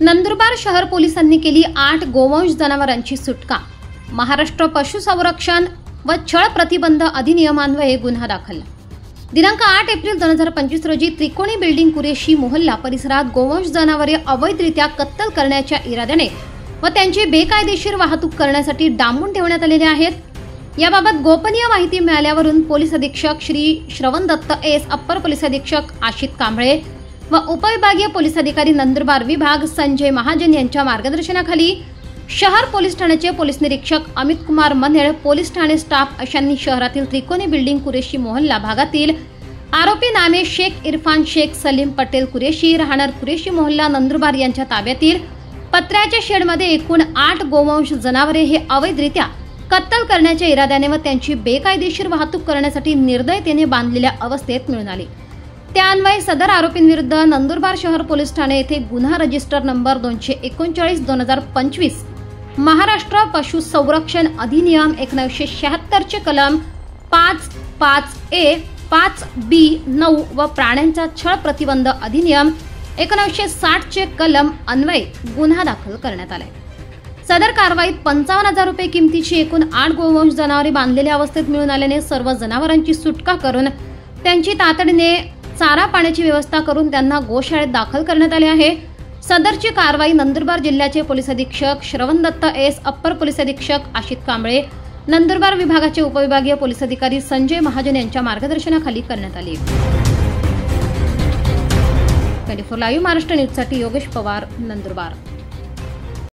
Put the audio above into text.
नंदुरबार शहर पोलिसांनी केली 8 गोवंश जनावरांची सुटका। महाराष्ट्र पशुसंरक्षण व छळ प्रतिबंध अधिनियमान्वये गुन्हा दाखल। दिनांक 8 एप्रिल 2025 रोजी त्रिकोणी बिल्डिंग कुरेशी मोहल्ला परिसरात गोवंश जनावरे अवैधरित्या कत्तल करण्याच्या इराद्याने व त्यांची बेकायदेशीर वाहतूक करण्यासाठी डांबून ठेवण्यात आलेले आहेत। याबाबत गोपनीय माहिती मिळाल्यावरून पोलीस अधीक्षक श्री श्रवण दत्त एस, अप्पर पोलीस अधीक्षक आशित कांबळे व उपविभागीय पोलीस अधिकारी नंदुरबार विभाग संजय महाजन यांच्या मार्गदर्शनाखाली शहर पोलीस ठाण्याचे पोलीस निरीक्षक अमित कुमार मनेळ, पोलीस ठाणे स्टाफ अशांनी शहरातील त्रिकोणी बिल्डिंग कुरेशी मोहल्ला भागातील आरोपी नामे शेख इरफान शेख सलीम पटेल कुरेशी, राहणार कुरेशी मोहल्ला नंदुरबार यांच्या ताब्यातील पत्र्याच्या शेडमध्ये एकूण 8 गोवंश जनावरे हे अवैधरित्या कत्तल करण्याच्या इराद्याने व त्यांची बेकायदेशीर वाहतूक करण्यासाठी निर्दयतेने बांधलेल्या अवस्थेत मिळून आली। त्यान्वये सदर आरोपींविरुद्ध नंदुरबार शहर पोलीस ठाणे येथे गुन्हा रजिस्टर नंबर 239/2025 महाराष्ट्र पशुसंरक्षण अधिनियम 1976 चे कलम 5(5)(a), 5(b)(9) व प्राण्यांचा छळ प्रतिबंध अधिनियम 1960 चे कलम अन्वये गुन्हा दाखल करण्यात आलाय। सदर कारवाईत 55,000 रुपये किमतीची एकूण 8 गोवंश जनावरे बांधलेल्या अवस्थेत मिळून आल्याने सर्व जनावरांची सुटका करून त्यांची तातडीने चारा पाण्याची व्यवस्था करून त्यांना गोशाळेत दाखल करण्यात आले आहे। सदरची कारवाई नंदुरबार जिल्ह्याचे पोलीस अधीक्षक श्रवण दत्त एस, अप्पर पोलीस अधीक्षक आशित कांबळे, नंदुरबार विभागाचे उपविभागीय पोलीस अधिकारी संजय महाजन यांच्या मार्गदर्शनाखाली करण्यात आली। 24 लाईव्ह महाराष्ट्र न्यूजसाठी योगेश पवार, नंदुरबार।